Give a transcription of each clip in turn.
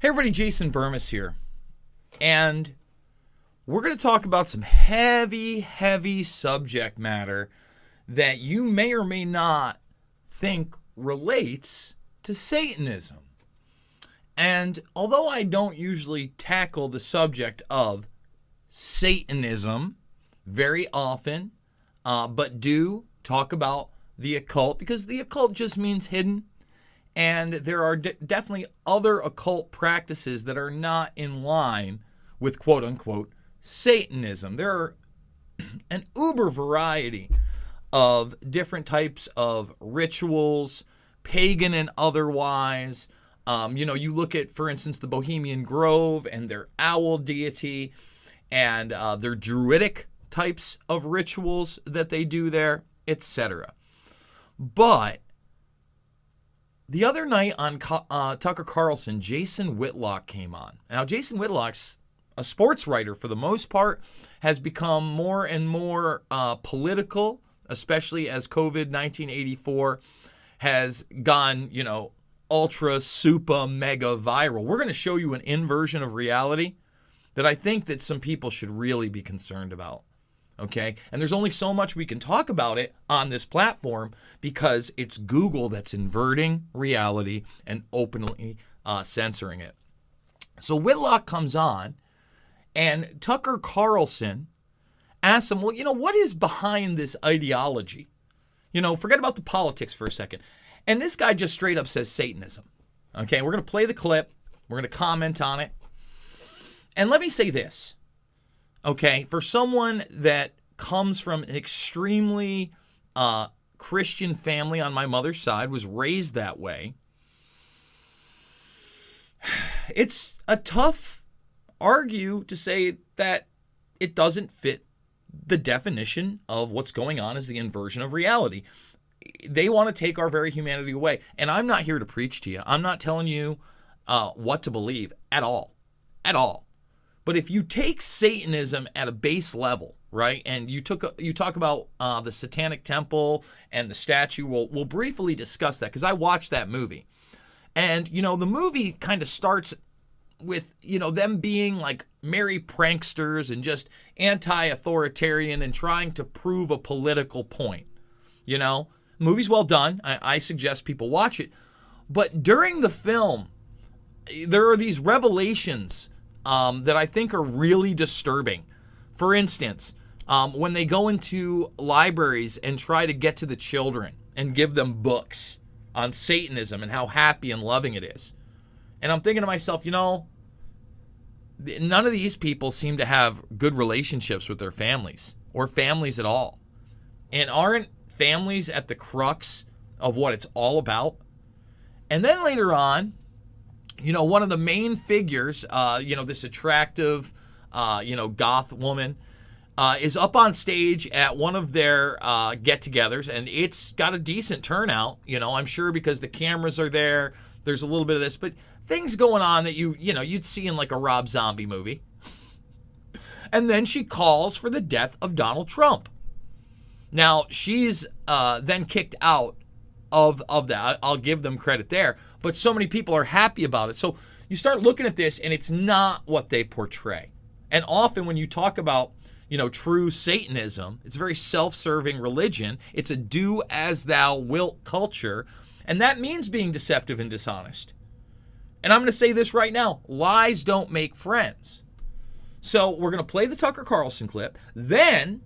Hey everybody, Jason Burmis here, and we're going to talk about some heavy subject matter that you may or may not think relates to Satanism. And although I don't usually tackle the subject of Satanism very often, but do talk about the occult, because the occult just means hidden. And there are definitely other occult practices that are not in line with quote-unquote Satanism. There are an uber variety of different types of rituals, pagan and otherwise. You look at, for instance, the Bohemian Grove and their owl deity and their druidic types of rituals that they do there, etc. But the other night on Tucker Carlson, Jason Whitlock came on. Now, Jason Whitlock's a sports writer for the most part, has become more and more political, especially as COVID-1984 has gone, ultra, super, mega viral. We're going to show you an inversion of reality that I think that some people should really be concerned about. Okay, and there's only so much we can talk about it on this platform because it's Google that's inverting reality and openly censoring it. So Whitlock comes on, and Tucker Carlson asks him, well, what is behind this ideology? Forget about the politics for a second. And this guy just straight up says Satanism. Okay, we're going to play the clip. We're going to comment on it. And let me say this. Okay, for someone that comes from an extremely Christian family on my mother's side, was raised that way, it's a tough argue to say that it doesn't fit the definition of what's going on as the inversion of reality. They want to take our very humanity away. And I'm not here to preach to you. I'm not telling you what to believe at all. At all. But if you take Satanism at a base level, right, and you talk about the Satanic Temple and the statue, we'll briefly discuss that because I watched that movie. And, the movie kind of starts with, them being like merry pranksters and just anti-authoritarian and trying to prove a political point. Movie's well done. I suggest people watch it. But during the film, there are these revelations that I think are really disturbing. For instance, when they go into libraries and try to get to the children and give them books on Satanism and how happy and loving it is. And I'm thinking to myself, none of these people seem to have good relationships with their families or families at all. And aren't families at the crux of what it's all about? And then later on, one of the main figures, this attractive, goth woman, is up on stage at one of their get-togethers, and it's got a decent turnout, I'm sure because the cameras are there. There's a little bit of this, but things going on that you'd see in like a Rob Zombie movie. And then she calls for the death of Donald Trump. Now, she's then kicked out of that. I'll give them credit there. But so many people are happy about it. So you start looking at this, and it's not what they portray. And often when you talk about, true Satanism, it's a very self-serving religion. It's a do as thou wilt culture. And that means being deceptive and dishonest. And I'm going to say this right now. Lies don't make friends. So we're going to play the Tucker Carlson clip. Then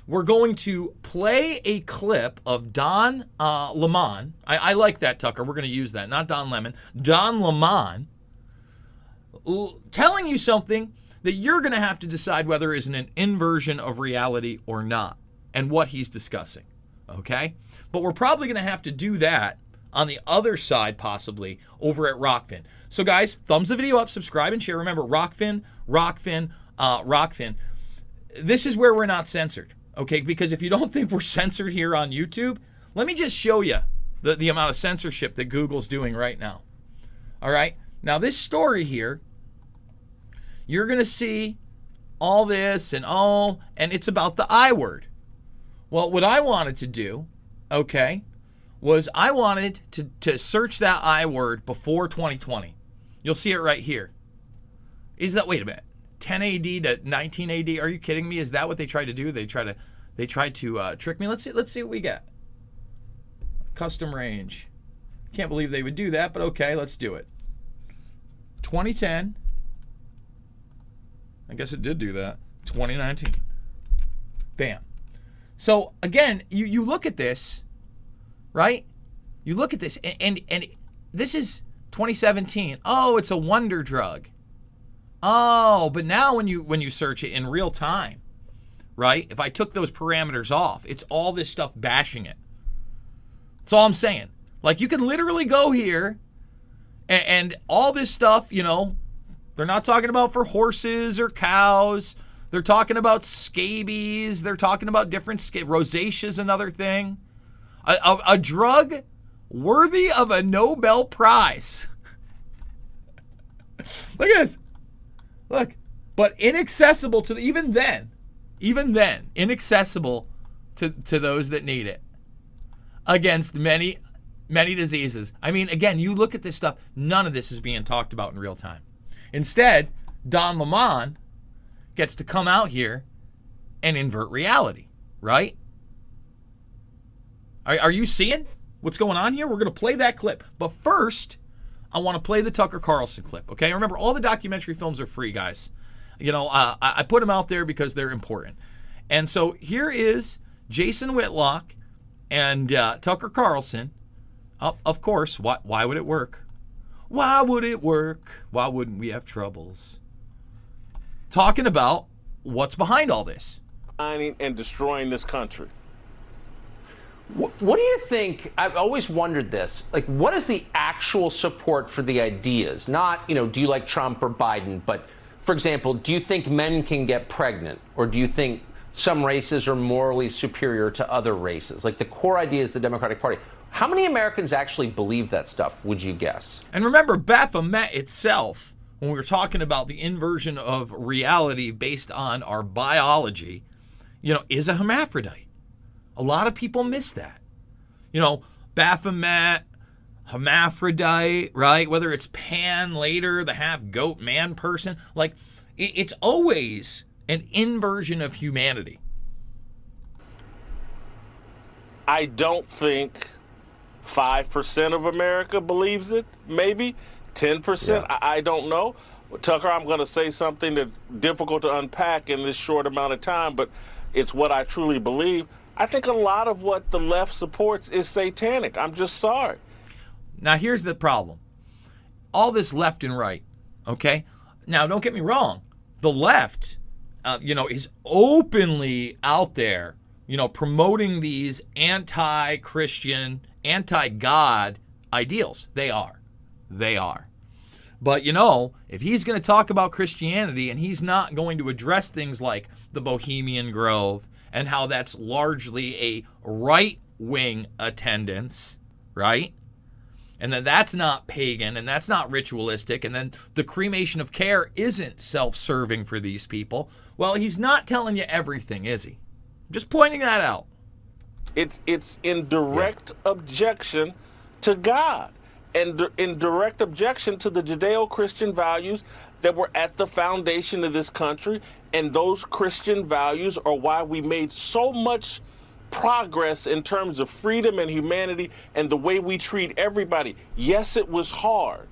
we're going to play a clip of Don Lemon. I like that, Tucker. We're going to use that. Not Don Lemon. Don Lemon telling you something that you're going to have to decide whether is an inversion of reality or not, and what he's discussing. Okay? But we're probably going to have to do that on the other side, possibly, over at Rockfin. So, guys, thumbs the video up, subscribe, and share. Remember, Rockfin. This is where we're not censored. Okay, because if you don't think we're censored here on YouTube, let me just show you the amount of censorship that Google's doing right now. All right? Now, this story here, you're going to see all this and it's about the I word. Well, what I wanted to do, okay, was I wanted to search that I word before 2020. You'll see it right here. Is that, wait a minute, 10 AD to 19 AD? Are you kidding me? Is that what they tried to do? They tried to trick me. Let's see what we get. Custom range. Can't believe they would do that, but okay, let's do it. 2010. I guess it did do that. 2019. Bam. So again, you look at this, right? You look at this, and this is 2017. Oh, it's a wonder drug. Oh, but now when you search it in real time, right? If I took those parameters off, it's all this stuff bashing it. That's all I'm saying. Like, you can literally go here and all this stuff, you know, they're not talking about for horses or cows. They're talking about scabies. They're talking about different rosacea is another thing. A drug worthy of a Nobel Prize. Look at this. Look. But inaccessible to even then, inaccessible to those that need it. Against many diseases. I mean, again, you look at this stuff, none of this is being talked about in real time. Instead, Don Lemon gets to come out here and invert reality, right? Are you seeing what's going on here? We're going to play that clip. But first, I want to play the Tucker Carlson clip, okay? Remember, all the documentary films are free, guys. You know, I put them out there because they're important. And so here is Jason Whitlock and Tucker Carlson. Of course, why would it work? Why would it work? Why wouldn't we have troubles? Talking about what's behind all this. And destroying this country. What do you think? I've always wondered this. Like, what is the actual support for the ideas? Not, you know, do you like Trump or Biden? But, for example, do you think men can get pregnant? Or do you think some races are morally superior to other races? Like, the core idea is the Democratic Party. How many Americans actually believe that stuff, would you guess? And remember, Baphomet itself, when we were talking about the inversion of reality based on our biology, you know, is a hermaphrodite. A lot of people miss that. You know, Baphomet, hermaphrodite, right? Whether it's Pan later, the half-goat man person, like, it's always an inversion of humanity. I don't think 5% of America believes it, maybe 10%. Yeah. I don't know. Tucker, I'm going to say something that's difficult to unpack in this short amount of time, but it's what I truly believe. I think a lot of what the left supports is satanic. I'm just sorry. Now, here's the problem. All this left and right, okay? Now, don't get me wrong. The left, is openly out there, promoting these anti-Christian, anti-God ideals. They are. But, if he's going to talk about Christianity and he's not going to address things like the Bohemian Grove and how that's largely a right-wing attendance, right? And then that's not pagan and that's not ritualistic. And then the cremation of care isn't self-serving for these people. Well, he's not telling you everything, is he? Just pointing that out. It's in direct objection to God and in direct objection to the Judeo-Christian values that were at the foundation of this country. And those Christian values are why we made so much progress in terms of freedom and humanity and the way we treat everybody. Yes, it was hard,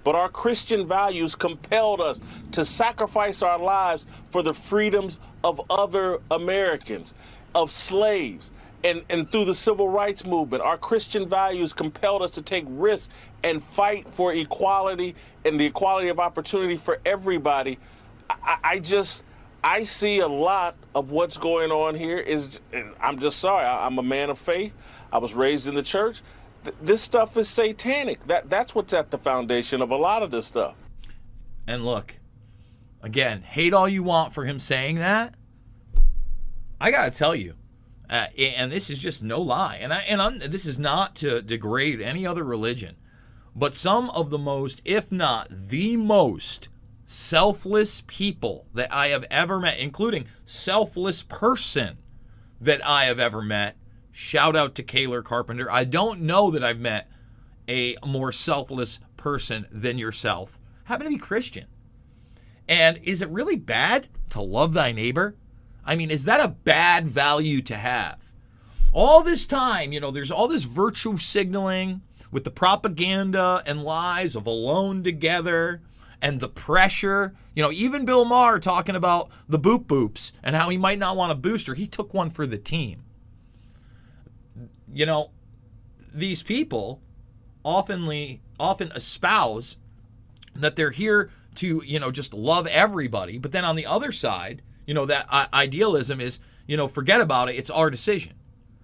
but our Christian values compelled us to sacrifice our lives for the freedoms of other Americans, of slaves. And through the civil rights movement, our Christian values compelled us to take risks and fight for equality and the equality of opportunity for everybody. I see a lot of what's going on here I'm just sorry. I'm a man of faith. I was raised in the church. This stuff is satanic. That's what's at the foundation of a lot of this stuff. And look, again, hate all you want for him saying that. I got to tell you, and this is just no lie, and this is not to degrade any other religion, but some of the most, if not the most, selfless people that I have ever met, including selfless person that I have ever met. Shout out to Kaylor Carpenter. I don't know that I've met a more selfless person than yourself. happen to be Christian. And is it really bad to love thy neighbor? I mean, is that a bad value to have? All this time, there's all this virtue signaling with the propaganda and lies of alone together and the pressure. Even Bill Maher talking about the boop boops and how he might not want a booster. He took one for the team. These people often espouse that they're here to, just love everybody. But then on the other side, that idealism is, forget about it. It's our decision.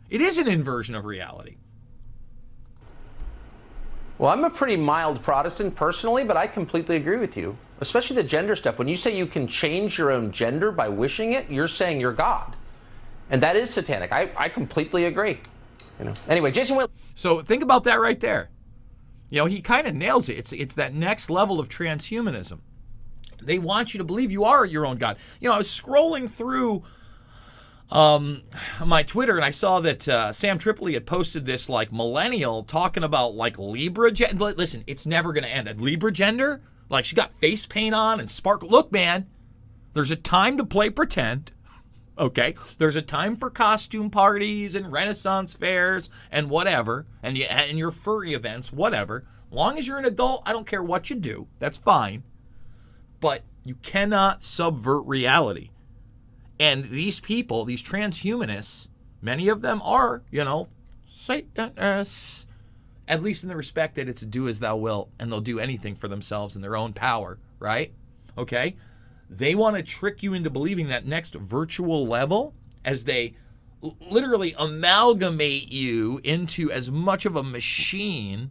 It is an inversion of reality. Well, I'm a pretty mild Protestant personally, but I completely agree with you, especially the gender stuff. When you say you can change your own gender by wishing it, you're saying you're God. And that is satanic. I completely agree. Anyway, Jason Whitlock. So think about that right there. He kind of nails it. It's that next level of transhumanism. They want you to believe you are your own God. I was scrolling through my Twitter and I saw that Sam Tripoli had posted this millennial talking about Libra gender. Listen, it's never going to end. A Libra gender? She got face paint on and sparkle. Look, man, there's a time to play pretend. Okay, there's a time for costume parties and Renaissance fairs and whatever, and your furry events, whatever. Long as you're an adult, I don't care what you do. That's fine. But you cannot subvert reality. And these people, these transhumanists, many of them are, Satanists. At least in the respect that it's a do as thou wilt, and they'll do anything for themselves in their own power, right? Okay? They want to trick you into believing that next virtual level as they literally amalgamate you into as much of a machine,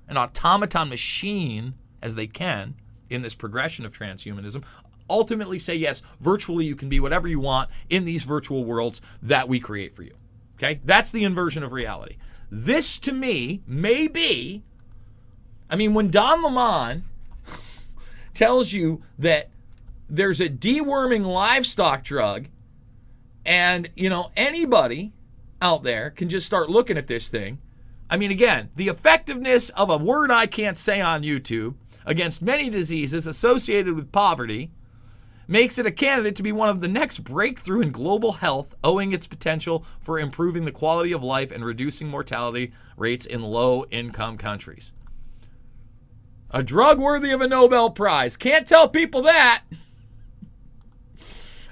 an automaton machine as they can in this progression of transhumanism. Ultimately say, yes, virtually you can be whatever you want in these virtual worlds that we create for you. Okay? That's the inversion of reality. This, to me, may be, when Don Lemon tells you that there's a deworming livestock drug and, anybody out there can just start looking at this thing. Again, the effectiveness of a word I can't say on YouTube against many diseases associated with poverty makes it a candidate to be one of the next breakthrough in global health, owing its potential for improving the quality of life and reducing mortality rates in low-income countries. A drug worthy of a Nobel Prize. Can't tell people that.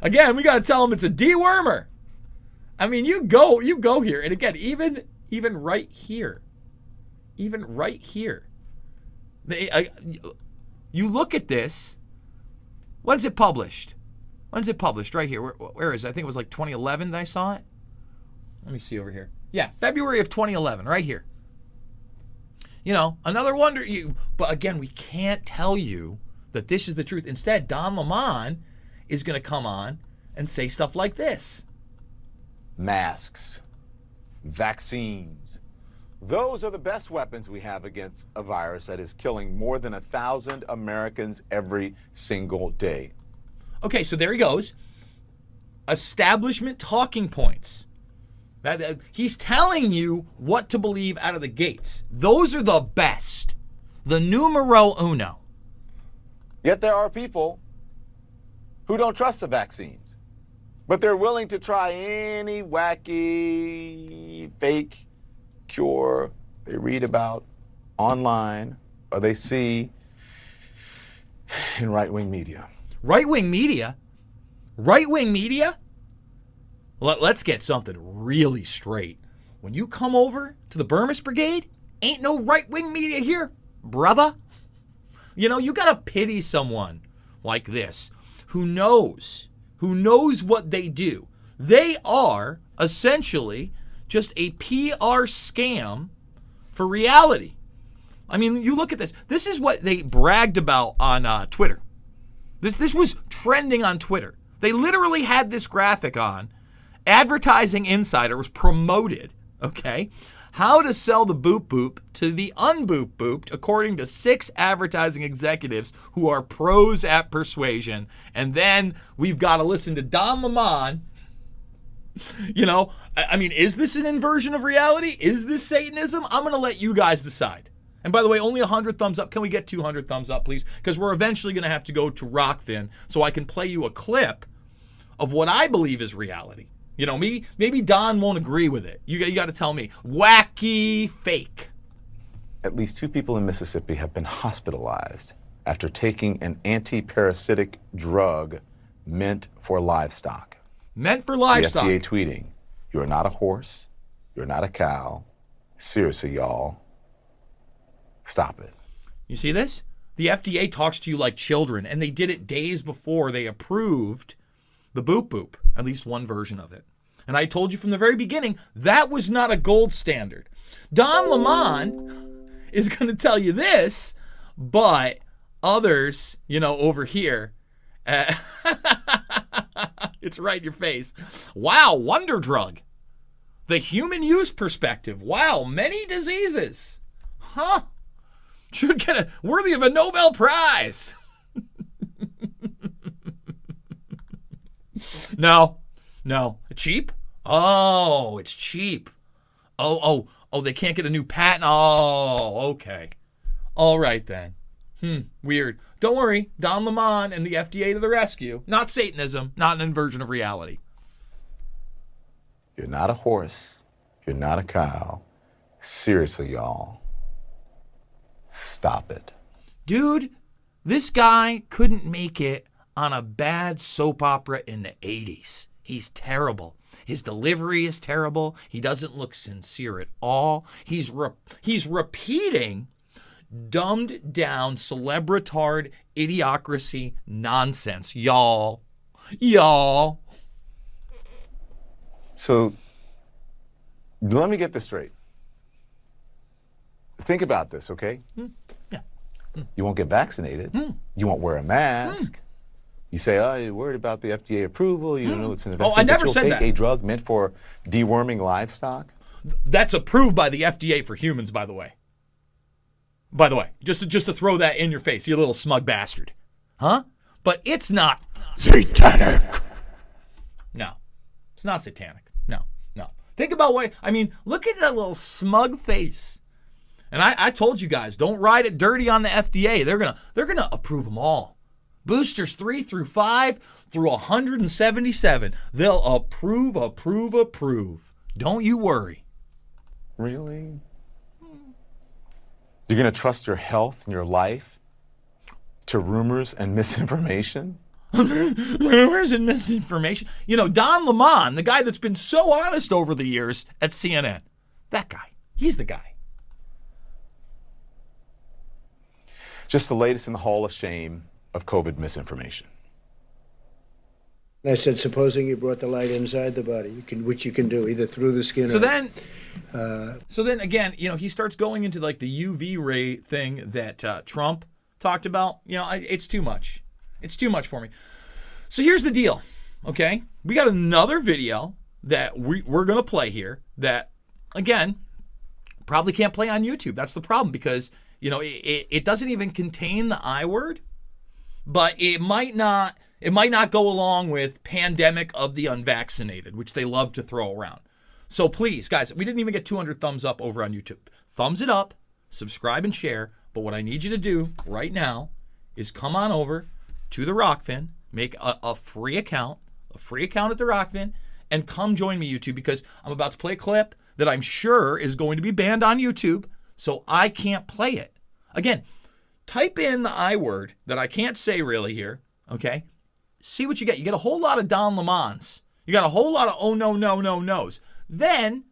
Again, we got to tell them it's a dewormer. You go here. And again, even right here. You look at this. When's it published? Right here. Where is it? I think it was 2011 that I saw it. Let me see over here. Yeah, February of 2011, right here. Another wonder. But again, we can't tell you that this is the truth. Instead, Don Lemon is going to come on and say stuff like this. Masks, vaccines. Those are the best weapons we have against a virus that is killing more than 1,000 Americans every single day. Okay, so there he goes. Establishment talking points. He's telling you what to believe out of the gates. Those are the best. The numero uno. Yet there are people who don't trust the vaccines, but they're willing to try any wacky, fake cure they read about online or they see in right-wing media. Right-wing media? Right-wing media? Let's get something really straight. When you come over to the Burmese Brigade, ain't no right-wing media here, brother. You gotta pity someone like this who knows what they do. They are essentially just a PR scam for reality. You look at this. This is what they bragged about on Twitter. This was trending on Twitter. They literally had this graphic on. Advertising Insider was promoted, okay? How to sell the boop boop to the unboop booped, according to 6 advertising executives who are pros at persuasion. And then we've got to listen to Don Lemon. Is this an inversion of reality? Is this Satanism? I'm going to let you guys decide. And by the way, only 100 thumbs up. Can we get 200 thumbs up, please? Because we're eventually going to have to go to Rockfin so I can play you a clip of what I believe is reality. You know, maybe Don won't agree with it. You got to tell me. Wacky fake. At least 2 people in Mississippi have been hospitalized after taking an anti-parasitic drug meant for livestock. Meant for livestock. The FDA tweeting, "You're not a horse. You're not a cow. Seriously, y'all. Stop it." You see this? The FDA talks to you like children, and they did it days before they approved the boop boop, at least one version of it. And I told you from the very beginning, that was not a gold standard. Don Lemon is going to tell you this, but others, you know, over here, it's right in your face. Wow, wonder drug. The human use perspective. Wow, many diseases. Huh? Should get worthy of a Nobel Prize. No. Cheap? Oh, it's cheap. Oh, they can't get a new patent? Oh, okay. All right then. Weird. Don't worry. Don Lemon and the FDA to the rescue. Not Satanism, not an inversion of reality. You're not a horse. You're not a cow. Seriously, y'all. Stop it. Dude, this guy couldn't make it on a bad soap opera in the 80s. He's terrible. His delivery is terrible. He doesn't look sincere at all. He's repeating dumbed down celebritard idiocracy nonsense. Y'all. So let me get this straight. Think about this, okay? Yeah. You won't get vaccinated. You won't wear a mask. You say, oh, you're worried about the FDA approval. You don't know it's an Oh, I never said that. Take a drug meant for deworming livestock. That's approved by the FDA for humans, by the way. Just to throw that in your face, you little smug bastard. Huh? But it's not satanic. No. It's not satanic. No. Think about look at that little smug face. And I told you guys, don't ride it dirty on the FDA. They're gonna approve them all. Boosters 3 through 5 through 177. They'll approve. Don't you worry. Really? You're going to trust your health and your life to rumors and misinformation? Rumors and misinformation. You know, Don Lemon, the guy that's been so honest over the years at CNN, that guy, he's the guy. Just the latest in the Hall of Shame of COVID misinformation. I said, supposing you brought the light inside the body, which you can do either through the skin so or... So then again, you know, he starts going into like the UV ray thing that Trump talked about. You know, it's too much. It's too much for me. So here's the deal, okay? We got another video that we're going to play here that, again, probably can't play on YouTube. That's the problem because, you know, it doesn't even contain the I word, but it might not go along with pandemic of the unvaccinated, which they love to throw around. So please, guys, we didn't even get 200 thumbs up over on YouTube. Thumbs it up, subscribe and share. But what I need you to do right now is come on over to the Rockfin, make a free account at the Rockfin, and come join me, YouTube, because I'm about to play a clip that I'm sure is going to be banned on YouTube, so I can't play it. Again, type in the I word that I can't say really here, okay? See what you get. You get a whole lot of Don Lemons. You got a whole lot of oh, no's. Then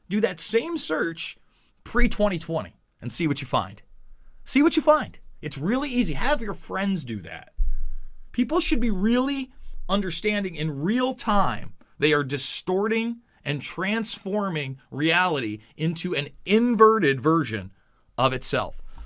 do that same search pre-2020 and see what you find. See what you find. It's really easy. Have your friends do that. People should be really understanding in real time they are distorting and transforming reality into an inverted version of itself.